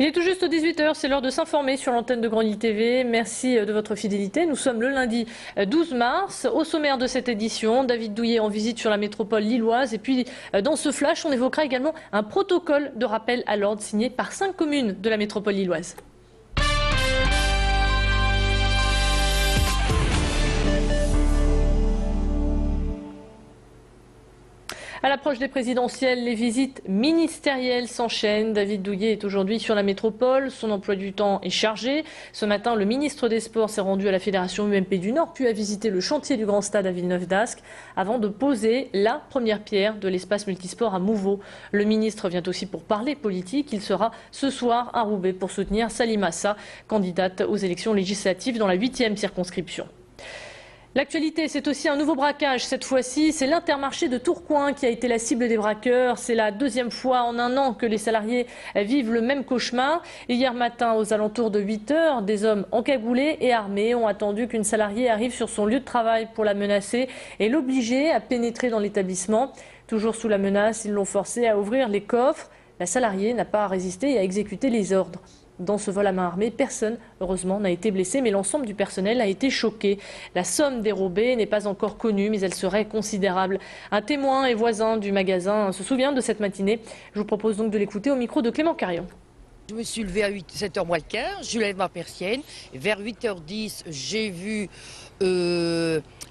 Il est tout juste 18 h, c'est l'heure de s'informer sur l'antenne de Grand'Île TV. Merci de votre fidélité. Nous sommes le lundi 12 mars. Au sommaire de cette édition, David Douillet en visite sur la métropole lilloise. Et puis, dans ce flash, on évoquera également un protocole de rappel à l'ordre signé par 5 communes de la métropole lilloise. À l'approche des présidentielles, les visites ministérielles s'enchaînent. David Douillet est aujourd'hui sur la métropole. Son emploi du temps est chargé. Ce matin, le ministre des Sports s'est rendu à la Fédération UMP du Nord, puis a visité le chantier du Grand Stade à Villeneuve-d'Ascq, avant de poser la première pierre de l'espace multisport à Mouveau. Le ministre vient aussi pour parler politique. Il sera ce soir à Roubaix pour soutenir Salim Assa, candidate aux élections législatives dans la 8e circonscription. L'actualité, c'est aussi un nouveau braquage. Cette fois-ci, c'est l'Intermarché de Tourcoing qui a été la cible des braqueurs. C'est la deuxième fois en un an que les salariés vivent le même cauchemar. Hier matin, aux alentours de 8 h, des hommes encagoulés et armés ont attendu qu'une salariée arrive sur son lieu de travail pour la menacer et l'obliger à pénétrer dans l'établissement. Toujours sous la menace, ils l'ont forcée à ouvrir les coffres. La salariée n'a pas résisté et a exécuté les ordres. Dans ce vol à main armée, personne, heureusement, n'a été blessé, mais l'ensemble du personnel a été choqué. La somme dérobée n'est pas encore connue, mais elle serait considérable. Un témoin et voisin du magasin se souvient de cette matinée. Je vous propose donc de l'écouter au micro de Clément Carion. Je me suis levée à 7 h moins le quart, je lève ma persienne. Vers 8 h 10, j'ai vu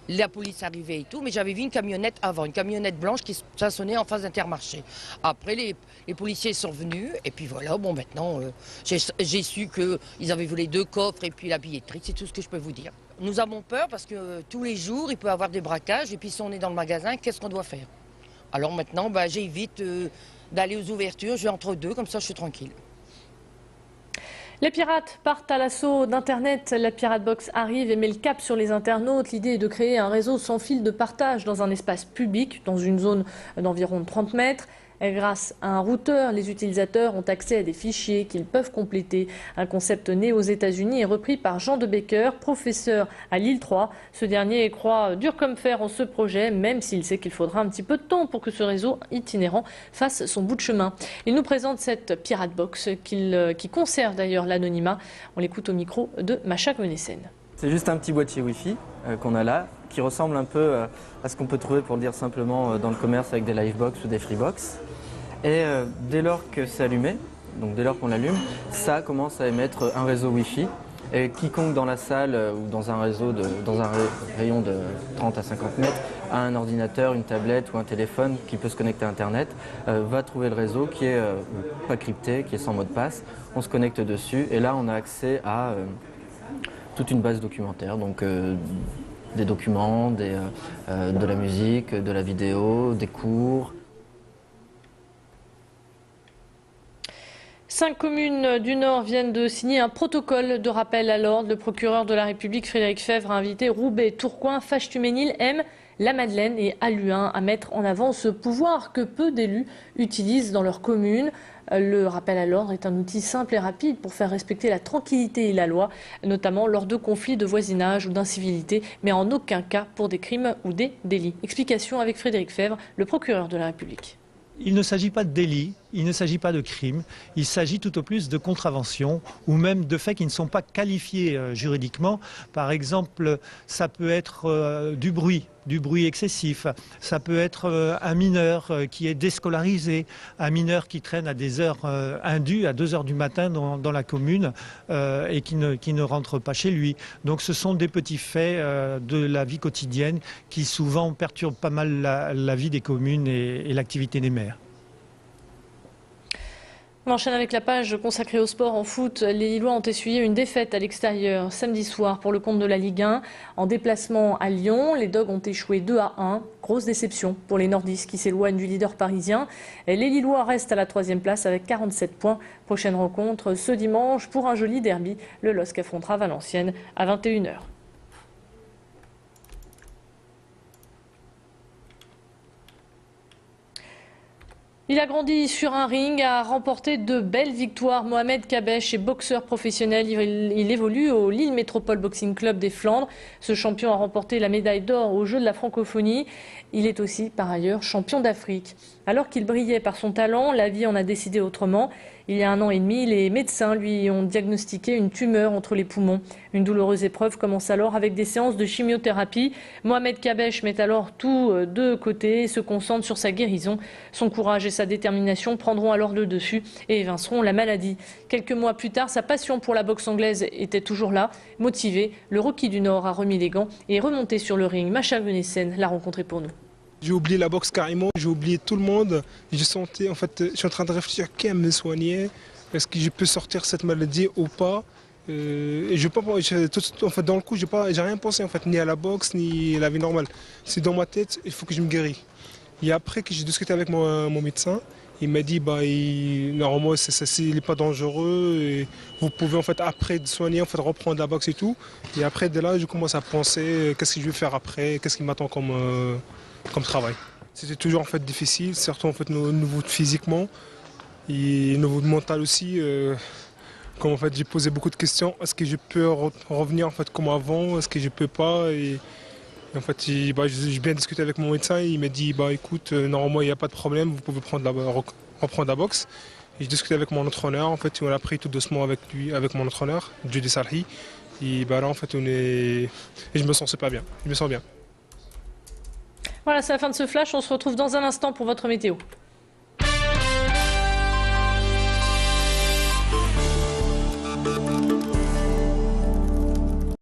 la police arriver et tout, mais j'avais vu une camionnette avant, une camionnette blanche qui stationnait en face d'Intermarché. Après, les policiers sont venus, et puis voilà, bon maintenant, j'ai su qu'ils avaient volé 2 coffres et puis la billetterie, c'est tout ce que je peux vous dire. Nous avons peur parce que tous les jours, il peut y avoir des braquages, et puis si on est dans le magasin, qu'est-ce qu'on doit faire? Alors maintenant, j'évite d'aller aux ouvertures, je vais entre deux, comme ça je suis tranquille. Les pirates partent à l'assaut d'Internet. La Pirate Box arrive et met le cap sur les internautes. L'idée est de créer un réseau sans fil de partage dans un espace public, dans une zone d'environ 30 mètres. Grâce à un routeur, les utilisateurs ont accès à des fichiers qu'ils peuvent compléter. Un concept né aux États-Unis et repris par Jean de Becker, professeur à Lille 3. Ce dernier croit dur comme fer en ce projet, même s'il sait qu'il faudra un petit peu de temps pour que ce réseau itinérant fasse son bout de chemin. Il nous présente cette Pirate Box qui conserve d'ailleurs l'anonymat. On l'écoute au micro de Macha Gonessène. C'est juste un petit boîtier Wi-Fi qu'on a là, qui ressemble un peu à ce qu'on peut trouver, pour le dire simplement, dans le commerce avec des Livebox ou des Freebox. Et dès lors que c'est allumé, donc dès lors qu'on l'allume, ça commence à émettre un réseau Wi-Fi. Et quiconque dans la salle ou dans un rayon de 30 à 50 mètres a un ordinateur, une tablette ou un téléphone qui peut se connecter à Internet, va trouver le réseau qui est pas crypté, qui est sans mot de passe. On se connecte dessus et là on a accès à toute une base documentaire, donc des documents, de la musique, de la vidéo, des cours. 5 communes du Nord viennent de signer un protocole de rappel à l'ordre. Le procureur de la République, Frédéric Fèvre, a invité Roubaix, Tourcoing, Fâche-Tuménil, M, La Madeleine et Halluin à mettre en avant ce pouvoir que peu d'élus utilisent dans leur commune. Le rappel à l'ordre est un outil simple et rapide pour faire respecter la tranquillité et la loi, notamment lors de conflits de voisinage ou d'incivilité, mais en aucun cas pour des crimes ou des délits. Explication avec Frédéric Fèvre, le procureur de la République. Il ne s'agit pas de délit, il ne s'agit pas de crime, il s'agit tout au plus de contraventions ou même de faits qui ne sont pas qualifiés juridiquement. Par exemple, ça peut être du bruit excessif, ça peut être un mineur qui est déscolarisé, un mineur qui traîne à des heures indues, à 2 h du matin dans la commune et qui ne rentre pas chez lui. Donc ce sont des petits faits de la vie quotidienne qui souvent perturbent pas mal la vie des communes et l'activité des maires. On enchaîne avec la page consacrée au sport en foot. Les Lillois ont essuyé une défaite à l'extérieur samedi soir pour le compte de la Ligue 1. En déplacement à Lyon, les Dogs ont échoué 2-1. Grosse déception pour les Nordistes qui s'éloignent du leader parisien. Les Lillois restent à la 3e place avec 47 points. Prochaine rencontre ce dimanche pour un joli derby. Le LOSC affrontera Valenciennes à 21 h. Il a grandi sur un ring, a remporté de belles victoires. Mohamed Kabesh est boxeur professionnel. Il évolue au Lille Métropole Boxing Club des Flandres. Ce champion a remporté la médaille d'or aux Jeux de la Francophonie. Il est aussi par ailleurs champion d'Afrique. Alors qu'il brillait par son talent, la vie en a décidé autrement. Il y a 1 an et demi, les médecins lui ont diagnostiqué une tumeur entre les poumons. Une douloureuse épreuve commence alors avec des séances de chimiothérapie. Mohamed Kabesh met alors tout de côté et se concentre sur sa guérison. Son courage et sa détermination prendront alors le dessus et évinceront la maladie. Quelques mois plus tard, sa passion pour la boxe anglaise était toujours là. Motivé, le Rookie du Nord a remis les gants et est remonté sur le ring. Macha Venessen l'a rencontré pour nous. J'ai oublié la boxe carrément, j'ai oublié tout le monde. Je sentais, en fait, je suis en train de réfléchir qui me soigner. Est-ce que je peux sortir cette maladie ou pas? Et je pas, en fait, dans le coup, j'ai rien pensé en fait, ni à la boxe, ni à la vie normale. C'est dans ma tête, il faut que je me guérisse. Et après que j'ai discuté avec mon médecin, il m'a dit normalement il n'est pas dangereux et vous pouvez en fait après de soigner, en fait, reprendre la boxe et tout. Et après de là, je commence à penser qu'est-ce que je vais faire après, qu'est-ce qui m'attend comme travail. C'était toujours en fait difficile, surtout en fait nouveau physiquement et nouveau mental aussi. Comme en fait j'ai posé beaucoup de questions, est-ce que je peux revenir en fait comme avant, est-ce que je peux pas et en fait j'ai bien discuté avec mon médecin, il m'a dit écoute normalement il n'y a pas de problème, vous pouvez reprendre la boxe. Et j'ai discuté avec mon entraîneur, en fait on a pris tout doucement avec lui, avec mon entraîneur, Judy Salhi. Et là en fait et je me sens super bien, je me sens bien. Voilà, c'est la fin de ce flash. On se retrouve dans un instant pour votre météo.